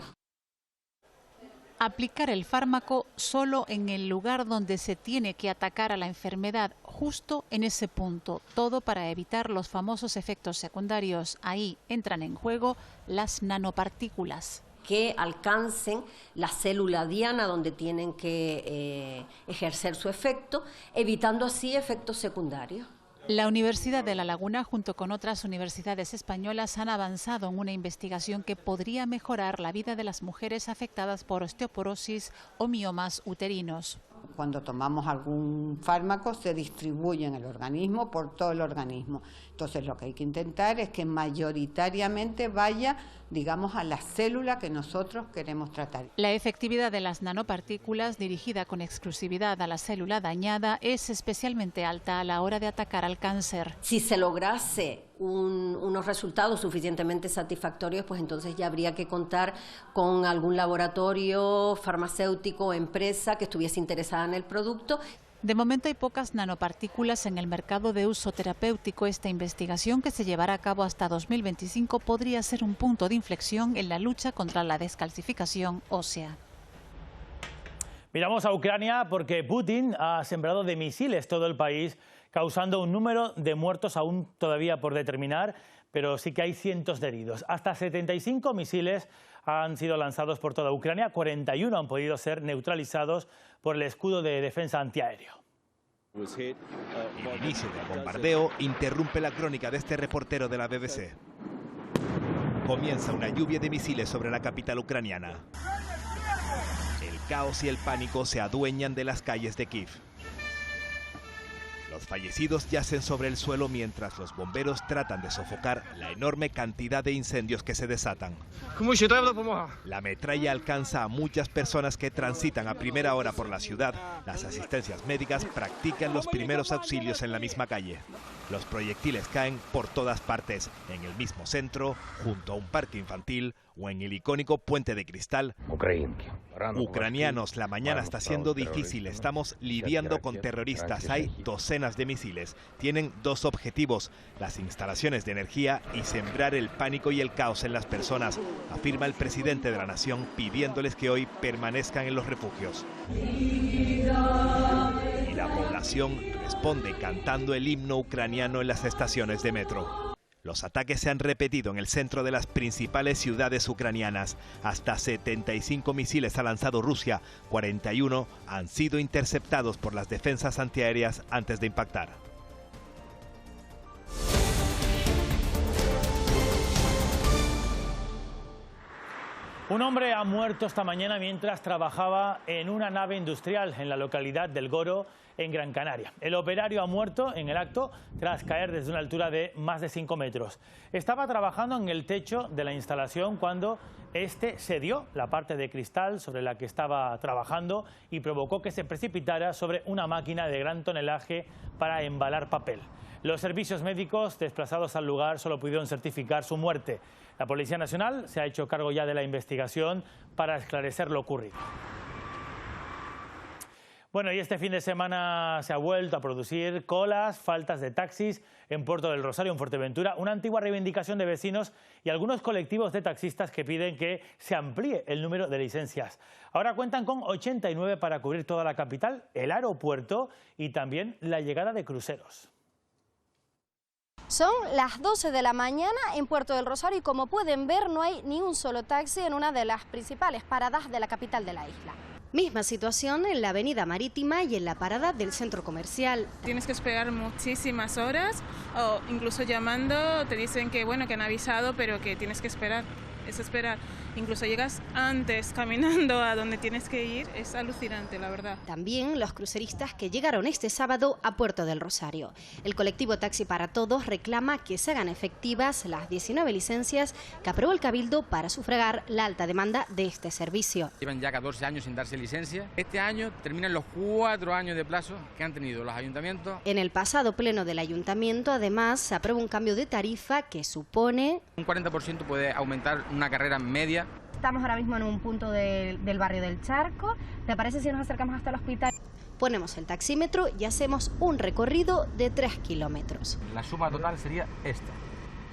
Aplicar el fármaco solo en el lugar donde se tiene que atacar a la enfermedad, justo en ese punto, todo para evitar los famosos efectos secundarios. Ahí entran en juego las nanopartículas.
Que alcancen la célula diana donde tienen que ejercer su efecto, evitando así efectos secundarios.
La Universidad de La Laguna, junto con otras universidades españolas, han avanzado en una investigación que podría mejorar la vida de las mujeres afectadas por osteoporosis o miomas uterinos.
Cuando tomamos algún fármaco se distribuye en el organismo, por todo el organismo. Entonces lo que hay que intentar es que mayoritariamente vaya, digamos, a la célula que nosotros queremos tratar.
La efectividad de las nanopartículas, dirigida con exclusividad a la célula dañada, es especialmente alta a la hora de atacar al cáncer.
Si se lograse unos resultados suficientemente satisfactorios, pues entonces ya habría que contar con algún laboratorio farmacéutico o empresa que estuviese interesada en el producto.
De momento hay pocas nanopartículas en el mercado de uso terapéutico. Esta investigación, que se llevará a cabo hasta 2025, podría ser un punto de inflexión en la lucha contra la descalcificación ósea.
Miramos a Ucrania porque Putin ha sembrado de misiles todo el país causando un número de muertos aún todavía por determinar, pero sí que hay cientos de heridos. Hasta 75 misiles han sido lanzados por toda Ucrania, 41 han podido ser neutralizados por el escudo de defensa antiaéreo.
El inicio del bombardeo interrumpe la crónica de este reportero de la BBC. Comienza una lluvia de misiles sobre la capital ucraniana. El caos y el pánico se adueñan de las calles de Kiev. Los fallecidos yacen sobre el suelo mientras los bomberos tratan de sofocar la enorme cantidad de incendios que se desatan. La metralla alcanza a muchas personas que transitan a primera hora por la ciudad. Las asistencias médicas practican los primeros auxilios en la misma calle. Los proyectiles caen por todas partes, en el mismo centro, junto a un parque infantil o en el icónico puente de cristal. Ucranianos, la mañana está siendo difícil, estamos lidiando con terroristas, hay docenas de misiles. Tienen dos objetivos, las instalaciones de energía y sembrar el pánico y el caos en las personas, afirma el presidente de la nación, pidiéndoles que hoy permanezcan en los refugios. Y la población responde cantando el himno ucraniano en las estaciones de metro. Los ataques se han repetido en el centro de las principales ciudades ucranianas. Hasta 75 misiles ha lanzado Rusia, 41 han sido interceptados por las defensas antiaéreas antes de impactar.
Un hombre ha muerto esta mañana mientras trabajaba en una nave industrial en la localidad del Goro, en Gran Canaria. El operario ha muerto en el acto tras caer desde una altura de más de 5 metros. Estaba trabajando en el techo de la instalación cuando este cedió la parte de cristal sobre la que estaba trabajando y provocó que se precipitara sobre una máquina de gran tonelaje para embalar papel. Los servicios médicos desplazados al lugar solo pudieron certificar su muerte. La Policía Nacional se ha hecho cargo ya de la investigación para esclarecer lo ocurrido. Bueno, y este fin de semana se ha vuelto a producir colas, faltas de taxis en Puerto del Rosario, en Fuerteventura, una antigua reivindicación de vecinos y algunos colectivos de taxistas que piden que se amplíe el número de licencias. Ahora cuentan con 89 para cubrir toda la capital, el aeropuerto y también la llegada de cruceros.
Son las 12 de la mañana en Puerto del Rosario y como pueden ver no hay ni un solo taxi en una de las principales paradas de la capital de la isla.
Misma situación en la avenida Marítima y en la parada del centro comercial.
Tienes que esperar muchísimas horas o incluso llamando te dicen que bueno, que han avisado pero que tienes que esperar. Es esperar. Incluso llegas antes caminando a donde tienes que ir, es alucinante, la verdad.
También los cruceristas que llegaron este sábado a Puerto del Rosario. El colectivo Taxi para Todos reclama que se hagan efectivas las 19 licencias que aprobó el Cabildo para sufragar la alta demanda de este servicio.
Llevan ya 14 años sin darse licencia. Este año terminan los 4 años de plazo que han tenido los ayuntamientos.
En el pasado pleno del ayuntamiento, además, se aprueba un cambio de tarifa que supone...
Un 40% puede aumentar una carrera media.
Estamos ahora mismo en un punto del barrio del Charco. ¿Te parece si nos acercamos hasta el hospital?
Ponemos el taxímetro y hacemos un recorrido de 3 kilómetros.
La suma total sería esta,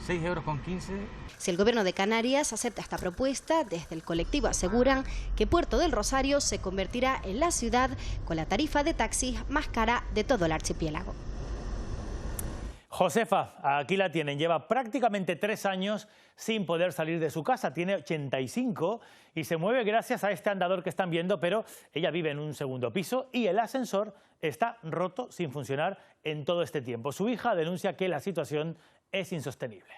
6,15 €.
Si el Gobierno de Canarias acepta esta propuesta, desde el colectivo aseguran que Puerto del Rosario se convertirá en la ciudad con la tarifa de taxis más cara de todo el archipiélago.
Josefa, aquí la tienen, lleva prácticamente 3 años sin poder salir de su casa, tiene 85 y se mueve gracias a este andador que están viendo, pero ella vive en un segundo piso y el ascensor está roto sin funcionar en todo este tiempo. Su hija denuncia que la situación es insostenible.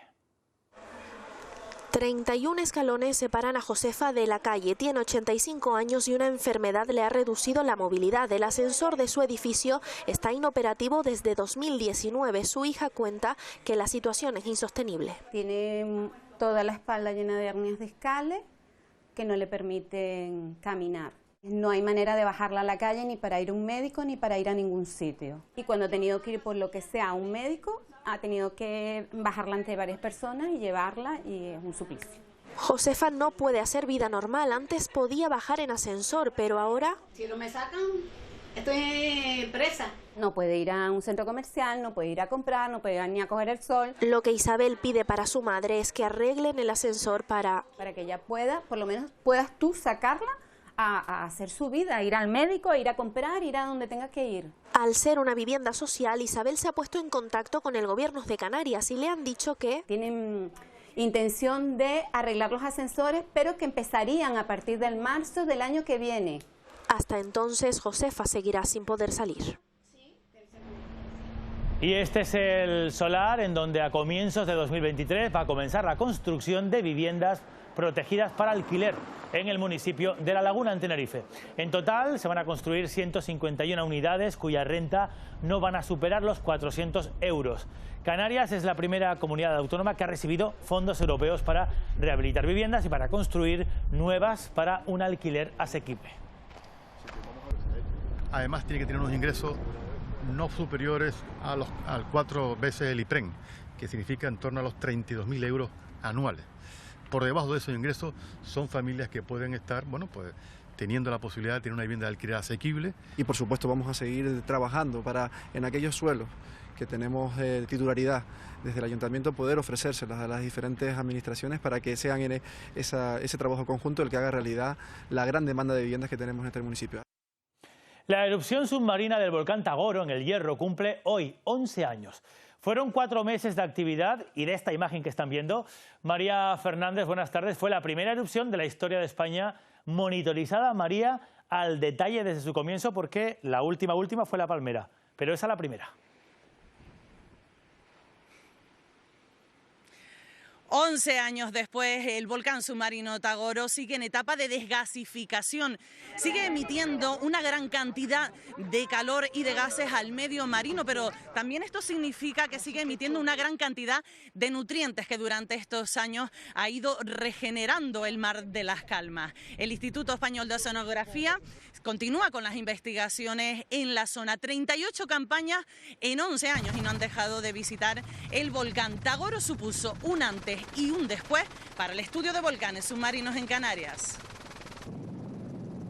31 escalones separan a Josefa de la calle. Tiene 85 años y una enfermedad le ha reducido la movilidad. El ascensor de su edificio está inoperativo desde 2019. Su hija cuenta que la situación es insostenible.
Tiene toda la espalda llena de hernias discales que no le permiten caminar. No hay manera de bajarla a la calle ni para ir a un médico ni para ir a ningún sitio. Y cuando ha tenido que ir por lo que sea a un médico, ha tenido que bajarla ante varias personas y llevarla y es un suplicio.
Josefa no puede hacer vida normal. Antes podía bajar en ascensor, pero ahora...
Si no me sacan, estoy presa. No puede ir a un centro comercial, no puede ir a comprar, no puede ir ni a coger el sol.
Lo que Isabel pide para su madre es que arreglen el ascensor para
que ella pueda, por lo menos puedas tú sacarla a hacer su vida, a ir al médico, a ir a comprar, ir a donde tenga que ir.
Al ser una vivienda social, Isabel se ha puesto en contacto con el gobierno de Canarias y le han dicho que
tienen intención de arreglar los ascensores, pero que empezarían a partir del marzo del año que viene.
Hasta entonces, Josefa seguirá sin poder salir.
Y este es el solar en donde a comienzos de 2023 va a comenzar la construcción de viviendas protegidas para alquiler en el municipio de La Laguna, en Tenerife. En total se van a construir 151 unidades cuya renta no van a superar los 400 euros. Canarias es la primera comunidad autónoma que ha recibido fondos europeos para rehabilitar viviendas y para construir nuevas para un alquiler asequible.
Además tiene que tener unos ingresos no superiores al 4 veces el IPREN, que significa en torno a los 32.000 euros anuales. Por debajo de esos ingresos son familias que pueden estar, bueno, pues teniendo la posibilidad de tener una vivienda de alquiler asequible.
Y por supuesto vamos a seguir trabajando para en aquellos suelos que tenemos titularidad desde el ayuntamiento poder ofrecérselas a las diferentes administraciones para que sean ese trabajo conjunto el que haga realidad la gran demanda de viviendas que tenemos en este municipio.
La erupción submarina del volcán Tagoro en el Hierro cumple hoy 11 años. Fueron 4 meses de actividad y de esta imagen que están viendo, María Fernández, buenas tardes, fue la primera erupción de la historia de España monitorizada, María, al detalle desde su comienzo, porque la última fue La Palmera, pero esa es la primera.
11 años después, el volcán submarino Tagoro sigue en etapa de desgasificación. Sigue emitiendo una gran cantidad de calor y de gases al medio marino, pero también esto significa que sigue emitiendo una gran cantidad de nutrientes que durante estos años ha ido regenerando el mar de las Calmas. El Instituto Español de Oceanografía continúa con las investigaciones en la zona. 38 campañas en 11 años y no han dejado de visitar el volcán. Tagoro supuso un antes y un después para el estudio de volcanes submarinos en Canarias.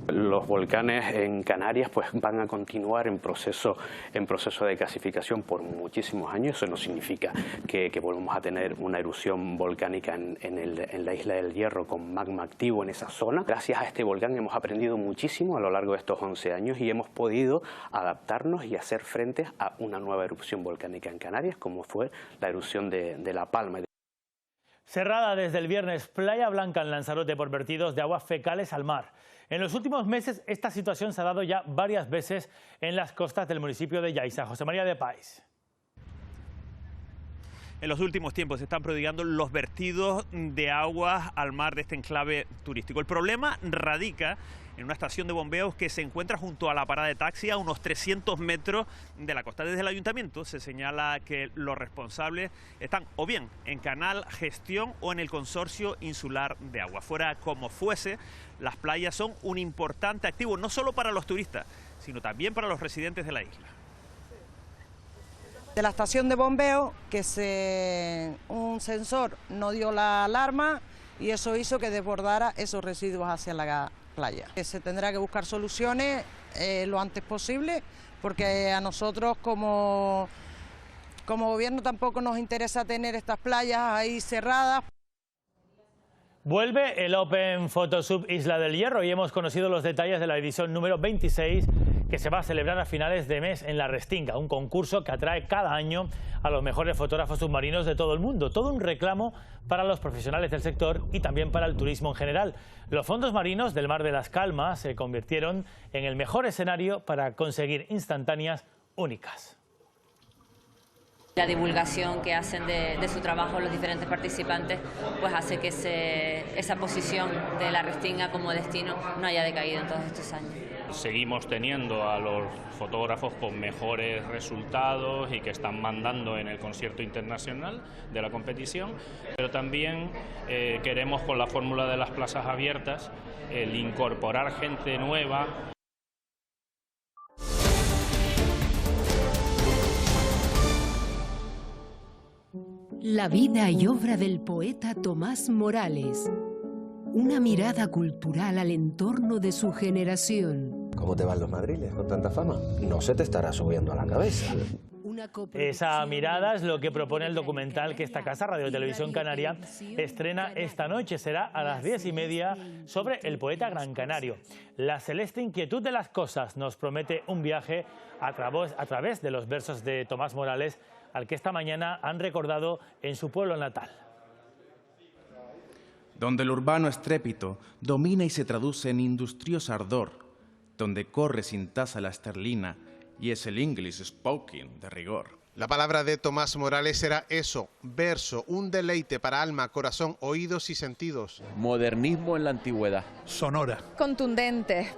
Los volcanes en Canarias pues van a continuar en proceso de gasificación por muchísimos años. Eso no significa que volvamos a tener una erupción volcánica en la isla del Hierro con magma activo en esa zona. Gracias a este volcán hemos aprendido muchísimo a lo largo de estos 11 años y hemos podido adaptarnos y hacer frente a una nueva erupción volcánica en Canarias, como fue la erupción de La Palma.
Cerrada desde el viernes Playa Blanca en Lanzarote por vertidos de aguas fecales al mar. En los últimos meses esta situación se ha dado ya varias veces en las costas del municipio de Yaiza. José María de Páez.
En los últimos tiempos se están prodigando los vertidos de aguas al mar de este enclave turístico. El problema radica en una estación de bombeos que se encuentra junto a la parada de taxi a unos 300 metros de la costa. Desde el ayuntamiento se señala que los responsables están o bien en Canal Gestión o en el Consorcio Insular de Agua. Fuera como fuese, las playas son un importante activo no solo para los turistas, sino también para los residentes de la isla.
De la estación de bombeo, que un sensor no dio la alarma y eso hizo que desbordara esos residuos hacia la playa. Se tendrá que buscar soluciones lo antes posible, porque a nosotros como gobierno tampoco nos interesa tener estas playas ahí cerradas.
Vuelve el Open Photosub Isla del Hierro y hemos conocido los detalles de la edición número 26 que se va a celebrar a finales de mes en La Restinga, un concurso que atrae cada año a los mejores fotógrafos submarinos de todo el mundo. Todo un reclamo para los profesionales del sector y también para el turismo en general. Los fondos marinos del Mar de las Calmas se convirtieron en el mejor escenario para conseguir instantáneas únicas.
La divulgación que hacen de su trabajo los diferentes participantes pues hace que esa posición de La Restinga como destino no haya decaído en todos estos años.
Seguimos teniendo a los fotógrafos con mejores resultados y que están mandando en el concierto internacional de la competición, pero también queremos con la fórmula de las plazas abiertas el incorporar gente nueva.
La vida y obra del poeta Tomás Morales. Una mirada cultural al entorno de su generación.
¿Cómo te van los madriles con tanta fama? No se te estará subiendo a la cabeza.
Esa mirada es lo que propone el documental que esta casa, Radio Televisión Canaria, estrena esta noche. Será a las 10:30 sobre el poeta gran canario. La celeste inquietud de las cosas nos promete un viaje a través de los versos de Tomás Morales, al que esta mañana han recordado en su pueblo natal.
Donde el urbano estrépito domina y se traduce en industrioso ardor, donde corre sin tasa la esterlina y es el English spoken de rigor.
La palabra de Tomás Morales era eso, verso, un deleite para alma, corazón, oídos y sentidos.
Modernismo en la antigüedad.
Sonora.
Contundente.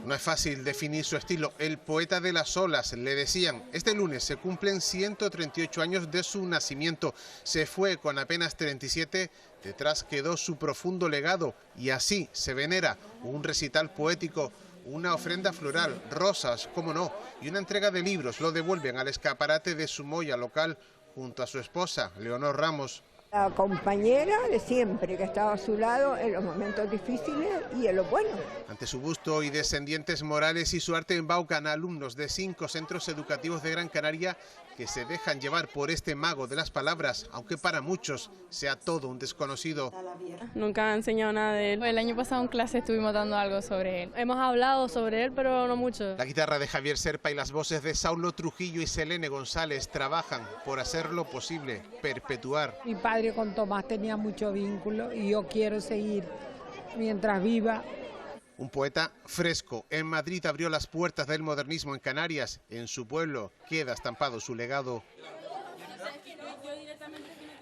No es fácil definir su estilo. El poeta de las olas, le decían. Este lunes se cumplen 138 años de su nacimiento. Se fue con apenas 37, detrás quedó su profundo legado y así se venera un recital poético, una ofrenda floral, rosas, cómo no, y una entrega de libros. Lo devuelven al escaparate de su moya local junto a su esposa, Leonor Ramos.
La compañera de siempre que estaba a su lado en los momentos difíciles y en los buenos.
Ante su busto y descendientes Morales y su arte embaucan a alumnos de 5 centros educativos de Gran Canaria que se dejan llevar por este mago de las palabras, aunque para muchos sea todo un desconocido.
Nunca me ha enseñado nada de él. El año pasado en clase estuvimos dando algo sobre él. Hemos hablado sobre él, pero no mucho.
La guitarra de Javier Serpa y las voces de Saulo Trujillo y Selene González trabajan por hacer lo posible, perpetuar.
Mi padre con Tomás tenía mucho vínculo y yo quiero seguir mientras viva.
Un poeta fresco. En Madrid abrió las puertas del modernismo en Canarias. En su pueblo queda estampado su legado.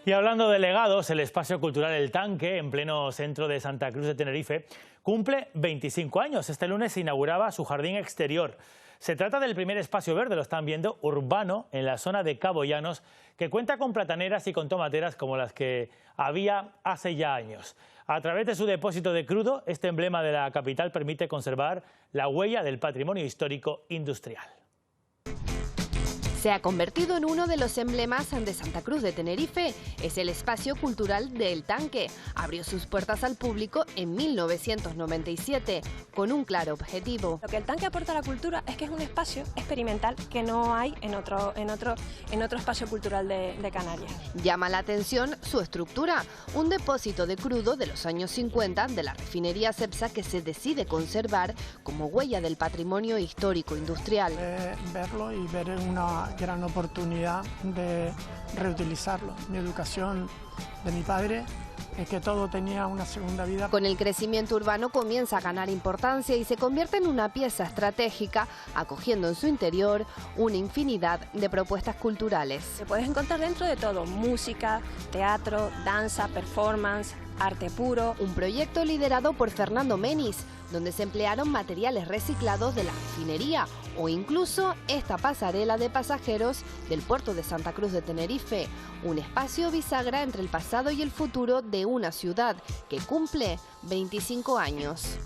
Y hablando de legados, el espacio cultural El Tanque, en pleno centro de Santa Cruz de Tenerife, cumple 25 años. Este lunes se inauguraba su jardín exterior. Se trata del primer espacio verde, lo están viendo, urbano, en la zona de Cabo Llanos, que cuenta con plataneras y con tomateras como las que había hace ya años. A través de su depósito de crudo, este emblema de la capital permite conservar la huella del patrimonio histórico industrial.
Se ha convertido en uno de los emblemas de Santa Cruz de Tenerife. Es el espacio cultural de El Tanque. Abrió sus puertas al público en 1997 con un claro objetivo.
Lo que El Tanque aporta a la cultura es que es un espacio experimental que no hay en otro espacio cultural de Canarias.
Llama la atención su estructura, un depósito de crudo de los años 50 de la refinería Cepsa que se decide conservar como huella del patrimonio histórico industrial.
Verlo y ver una gran oportunidad de reutilizarlo. Mi educación de mi padre es que todo tenía una segunda vida.
Con el crecimiento urbano comienza a ganar importancia y se convierte en una pieza estratégica, acogiendo en su interior una infinidad de propuestas culturales.
Te puedes encontrar dentro de todo: música, teatro, danza, performance, arte puro.
Un proyecto liderado por Fernando Menis, donde se emplearon materiales reciclados de la refinería o incluso esta pasarela de pasajeros del puerto de Santa Cruz de Tenerife, un espacio bisagra entre el pasado y el futuro de una ciudad que cumple 25 años.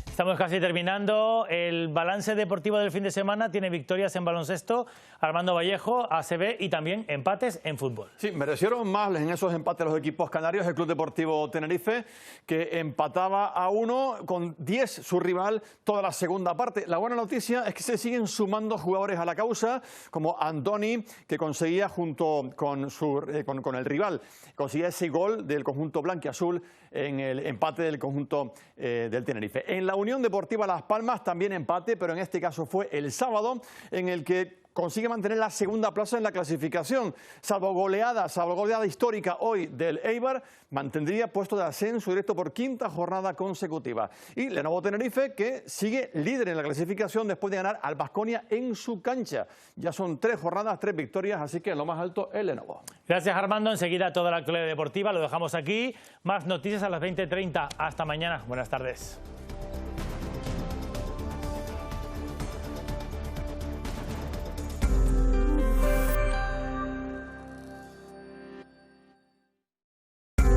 Estamos casi terminando. El balance deportivo del fin de semana tiene victorias en baloncesto, Armando Vallejo, ACB, y también empates en fútbol.
Sí, merecieron más en esos empates los equipos canarios. El Club Deportivo Tenerife, que empataba a 1 con 10 su rival toda la segunda parte. La buena noticia es que se siguen sumando jugadores a la causa, como Antoni, que conseguía junto con el rival, conseguía ese gol del conjunto blanquiazul en el empate del conjunto del Tenerife. En la Unión Deportiva Las Palmas también empate, pero en este caso fue el sábado, en el que consigue mantener la segunda plaza en la clasificación. Salvo goleada histórica hoy del Eibar, mantendría puesto de ascenso directo por quinta jornada consecutiva. Y Lenovo Tenerife, que sigue líder en la clasificación después de ganar al Baskonia en su cancha. Ya son 3 jornadas, 3 victorias, así que en lo más alto el Lenovo.
Gracias, Armando. Enseguida toda la actualidad deportiva, lo dejamos aquí. Más noticias a las 20:30. Hasta mañana. Buenas tardes.